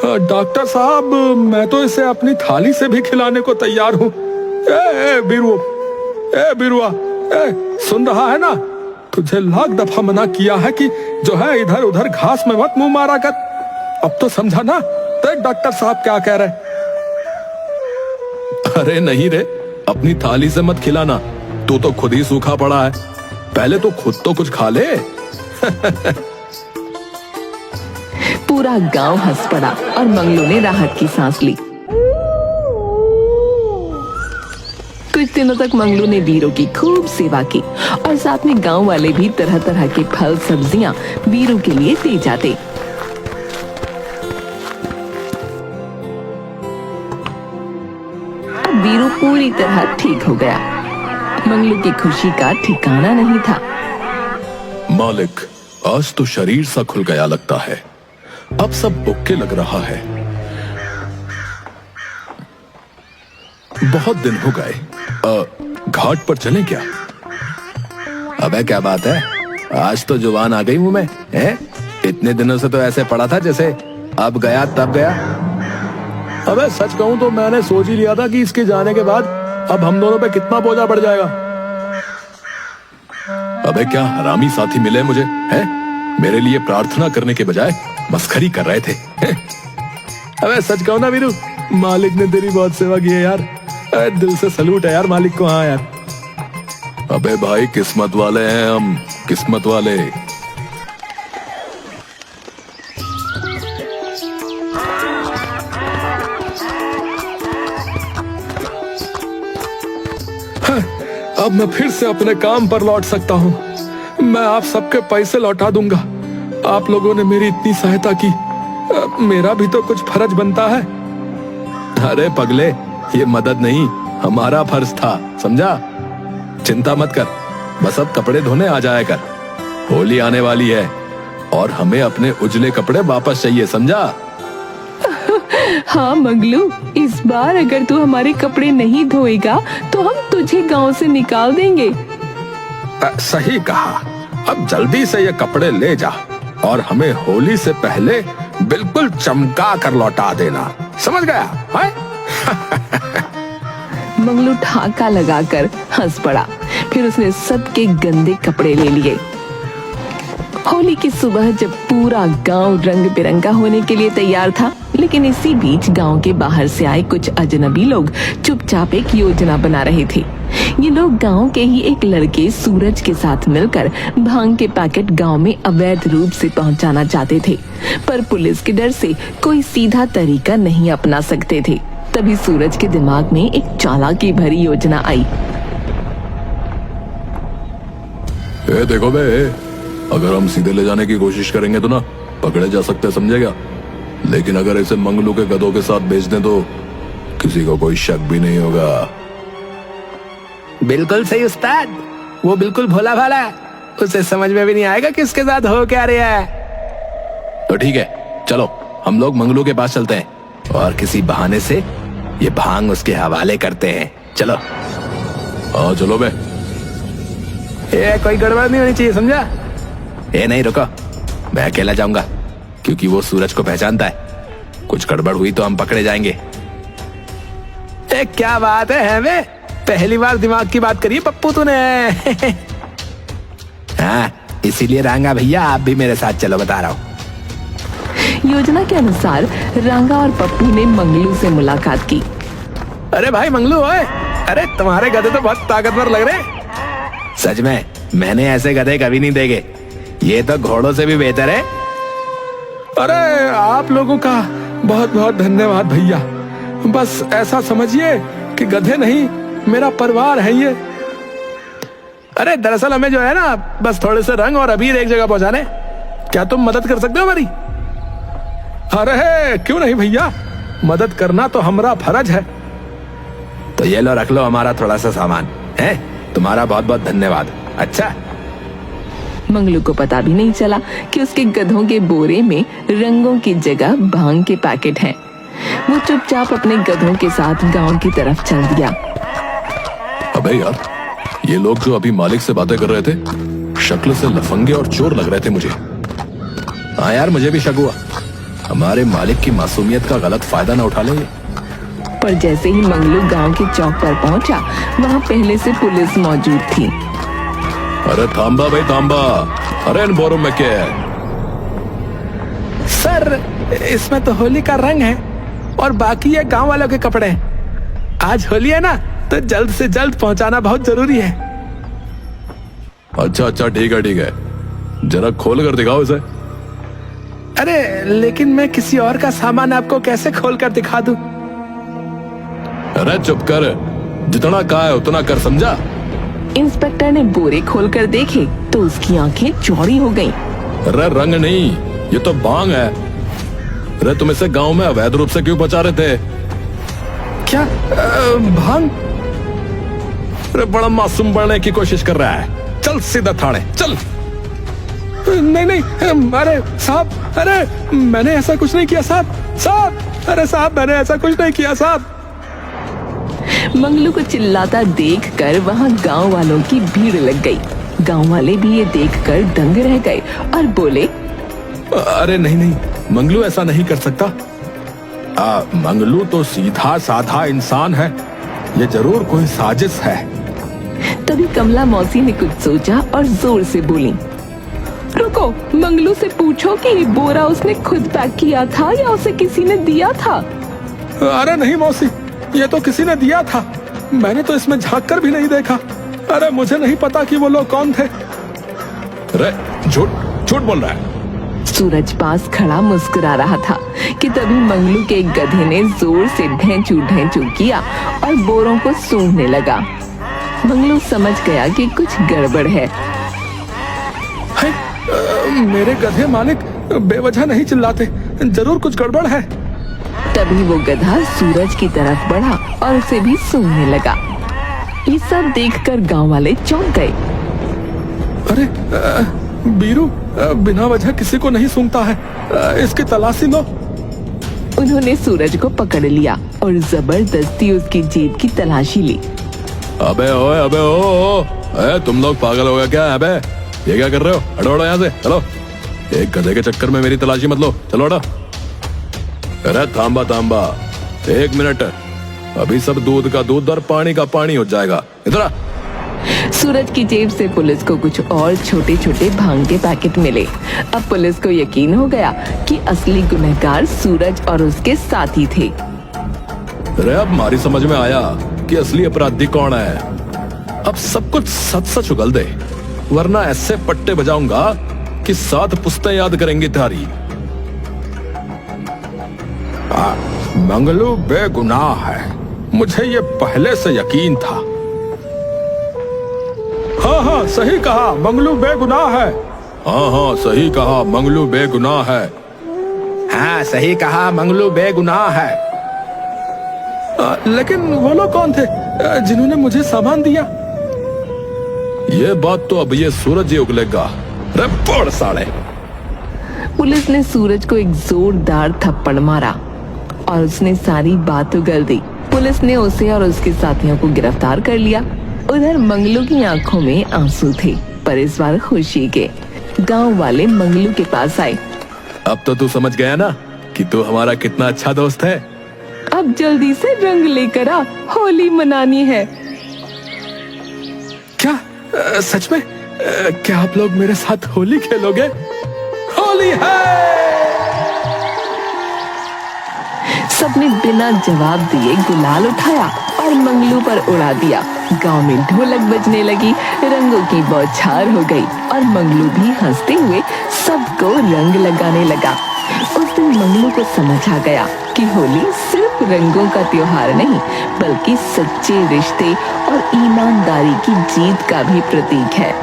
Doctor साहब, मैं तो इसे अपनी थाली से भी खिलाने को तैयार हूँ। बिरुआ, सुन रहा है ना? तुझे लाख दफा मना किया है कि जो है इधर उधर घास में मत मुंह मारा कर। अब तो समझा ना? देख डॉक्टर साहब क्या कह रहे। अरे नहीं रे, अपनी थाली से मत खिलाना, तू तो खुद ही सूखा पड़ा है। पहले तो खुद तो कुछ खा ले। पूरा गांव हंस पड़ा और मंगलू ने राहत की सांस ली। कुछ दिनों तक मंगलू ने वीरू की खूब सेवा की और साथ में गांव वाले भी तरह तरह के फल सब्जियां वीरू के लिए दे जाते। वीरू पूरी तरह ठीक हो गया। मंगलू की खुशी का ठिकाना नहीं था। मालिक, आज तो शरीर सा खुल गया लगता है। अब सब ओके लग रहा है। बहुत दिन हो गए, घाट पर चलें क्या? अबे क्या बात है, आज तो जुबान आ गई मुंह में है? इतने दिनों से तो ऐसे पड़ा था जैसे अब गया तब गया। अबे सच कहूं तो मैंने सोच ही लिया था कि इसके जाने के बाद अब हम दोनों पे कितना बोझा बढ़ जाएगा। अबे क्या हरामी साथी मिले मुझे, हैं? मेरे लिए प्रार्थना करने के बजाय मस्खरी कर रहे थे। अबे सच कहूं ना वीरू, मालिक ने तेरी बहुत सेवा की है यार। दिल से सलूट है यार मालिक को। हाँ यार। अबे भाई, किस्मत वाले हैं हम, किस्मत वाले। अब मैं फिर से अपने काम पर लौट सकता हूँ। मैं आप सबके पैसे लौटा दूंगा। आप लोगों ने मेरी इतनी सहायता की, मेरा भी तो कुछ फर्ज बनता है। अरे पगले, ये मदद नहीं, हमारा फर्ज था, समझा? चिंता मत कर, बस अब कपड़े धोने आ जाया कर। होली आने वाली है और हमें अपने उजले कपड़े वापस चाहिए, समझा? हाँ मंगलू, इस बार अगर तू हमारे कपड़े नहीं धोएगा तो हम तुझे गांव से निकाल देंगे। सही कहा। अब जल्दी से ये कपड़े ले जा और हमें होली से पहले बिल्कुल चमका कर लौटा देना, समझ गया? है? मंगलू ठाका लगाकर हंस पड़ा। फिर उसने सबके गंदे कपड़े ले लिए। होली की सुबह जब पूरा गांव रंग बिरंगा होने के लिए तैयार था, लेकिन इसी बीच गांव के बाहर से आए कुछ अजनबी लोग चुपचाप एक योजना बना रहे थे। ये लोग गांव के ही एक लड़के सूरज के साथ मिलकर भांग के पैकेट गांव में अवैध रूप से पहुंचाना चाहते थे, पर पुलिस के डर से कोई सीधा तरीका नहीं अपना सकते थे। तभी सूरज के दिमाग में एक चालाकी भरी योजना आई। देखो बे, अगर हम सीधे ले जाने की कोशिश करेंगे तो ना पकड़े जा सकते, समझेगा? लेकिन अगर इसे मंगलू के गधों के साथ बेच दें तो किसी को कोई शक भी नहीं होगा। बिल्कुल सही उस्ताद, वो बिल्कुल भोला भाला, उसे समझ में भी नहीं आएगा कि उसके साथ हो क्या रहा है। तो ठीक है, चलो हम लोग मंगलू के पास चलते हैं और किसी बहाने से ये भांग उसके हवाले करते हैं। चलो। हाँ चलो बे। कोई गड़बड़ नहीं होनी चाहिए, समझा? नहीं रुको, मैं अकेला जाऊंगा क्योंकि वो सूरज को पहचानता है। कुछ गड़बड़ हुई तो हम पकड़े जाएंगे। क्या बात है बे, पहली बार दिमाग की बात करी पप्पू तूने। हाँ, इसीलिए रांगा भैया आप भी मेरे साथ चलो, बता रहा हूँ। योजना के अनुसार रांगा और पप्पू ने मंगलू से मुलाकात की। अरे भाई मंगलू, ओए, अरे तुम्हारे गधे तो बहुत ताकतवर लग रहे। सच में, मैंने ऐसे गधे कभी नहीं देखे, ये तो घोड़ों से भी बेहतर है। अरे आप लोगों का बहुत बहुत धन्यवाद भैया। बस ऐसा समझिए कि गधे नहीं, मेरा परिवार है ये। अरे दरअसल हमें जो है ना, बस थोड़े से रंग और अबीर एक जगह पहुंचाने। क्या तुम मदद कर सकते हो हमारी? अरे क्यों नहीं भैया, मदद करना तो हमारा फर्ज है। तो ये लो, रख लो हमारा थोड़ा सा सामान है। तुम्हारा बहुत बहुत धन्यवाद। अच्छा। मंगलू को पता भी नहीं चला कि उसके गधों के बोरे में रंगों की जगह भांग के पैकेट हैं। वो चुपचाप अपने गधों के साथ गांव की तरफ चल दिया। अबे यार, ये लोग जो अभी मालिक से बातें कर रहे थे, शक्ल से लफंगे और चोर लग रहे थे मुझे। हाँ यार, मुझे भी शक हुआ। हमारे मालिक की मासूमियत का गलत फायदा ना उठा ले। पर जैसे ही मंगलू गांव के चौक पर पहुंचा, वहां पहले से पुलिस मौजूद थी। अरे थांबा भाई थांबा, अरे इन बोरों में क्या है? सर, इसमें तो होली का रंग है और बाकी ये गांव वालों के कपड़े हैं। आज होली है ना, तो जल्द से जल्द पहुंचाना बहुत जरूरी है। अच्छा ठीक है, जरा खोल कर दिखाओ इसे। अरे लेकिन मैं किसी और का सामान आपको कैसे खोल कर दिखा दूं? अरे चुप कर, जितना कहा है उतना कर, समझा? इंस्पेक्टर ने बोरे खोलकर देखे तो उसकी आंखें चौड़ी हो गईं। अरे रंग नहीं, ये तो भांग है। अरे तुम इसे गांव में अवैध रूप से क्यों पहुंचा रहे थे? क्या भांग? अरे बड़ा मासूम बनने की कोशिश कर रहा है। चल सीधा थाने चल। नहीं, अरे साहब, अरे मैंने ऐसा कुछ नहीं किया साहब, अरे साहब मैंने ऐसा कुछ नहीं किया साहब। मंगलू को चिल्लाता देखकर वहां गांव वालों की भीड़ लग गई। गांव वाले भी ये देखकर दंग रह गए और बोले, अरे नहीं, मंगलू ऐसा नहीं कर सकता। मंगलू तो सीधा साधा इंसान है, ये जरूर कोई साजिश है। तभी कमला मौसी ने कुछ सोचा और जोर से बोली, रुको, मंगलू से पूछो कि ये बोरा उसने खुद पैक किया था या उसे किसी ने दिया था। अरे नहीं मौसी, ये तो किसी ने दिया था, मैंने तो इसमें झांक कर भी नहीं देखा। अरे मुझे नहीं पता कि वो लोग कौन थे। अरे झूठ बोल रहा है। सूरज पास खड़ा मुस्कुरा रहा था कि तभी मंगलू के एक गधे ने जोर से ढेंचू किया और बोरों को सूंघने लगा। मंगलू समझ गया कि कुछ गड़बड़ है। मेरे गधे मालिक बेवजह नहीं चिल्लाते, जरूर कुछ गड़बड़ है। तभी वो गधा सूरज की तरफ बढ़ा और उसे भी सूंघने लगा। ये सब देखकर गांव वाले चौंक गए। अरे बीरू बिना वजह किसी को नहीं सूंघता है, इसकी तलाशी लो। उन्होंने सूरज को पकड़ लिया और जबरदस्ती उसकी जेब की तलाशी ली। अबे ओ, तुम लोग पागल हो गए क्या? अबे ये क्या कर रहे हो? हटो यहाँ से, चलो। एक गधे के चक्कर में मेरी तलाशी मत लो, चलो हटो। अरे थांबा, 1 मिनट, अभी सब दूध का दूध और पानी का पानी हो जाएगा। इधर आ। सूरज की जेब से पुलिस को कुछ और छोटे छोटे भांग के पैकेट मिले। अब पुलिस को यकीन हो गया कि असली गुनहगार सूरज और उसके साथी थे। अरे अब हमारी समझ में आया कि असली अपराधी कौन है। अब सब कुछ सच उगल दे, वरना ऐसे पट्टे बजाऊंगा कि 7 पुश्तें याद करेंगी तारी। मंगलू बेगुनाह है, मुझे ये पहले से यकीन था। हाँ सही कहा, मंगलू बेगुनाह है। हाँ सही कहा, मंगलू बेगुनाह है। हाँ सही कहा, मंगलू बेगुनाह है। लेकिन वो लोग कौन थे जिन्होंने मुझे सामान दिया? ये बात तो अब ये सूरज ही उगलेगा। रे पड़ साले। पुलिस ने सूरज को एक जोरदार थप्पड़ मारा और उसने सारी बात उगल दी। पुलिस ने उसे और उसके साथियों को गिरफ्तार कर लिया। उधर मंगलू की आंखों में आंसू थे, पर इस बार खुशी के। गांव वाले मंगलू के पास आए। अब तो तू समझ गया ना कि तू हमारा कितना अच्छा दोस्त है। अब जल्दी से रंग लेकर आ, होली मनानी है। क्या सच में? क्या आप लोग मेरे साथ होली खेलोगे? होली है! सबने बिना जवाब दिए गुलाल उठाया और मंगलू पर उड़ा दिया। गांव में ढोलक बजने लगी, रंगों की बौछार हो गई और मंगलू भी हंसते हुए सबको रंग लगाने लगा। उस दिन मंगलू को समझ आ गया कि होली सिर्फ रंगों का त्योहार नहीं, बल्कि सच्चे रिश्ते और ईमानदारी की जीत का भी प्रतीक है।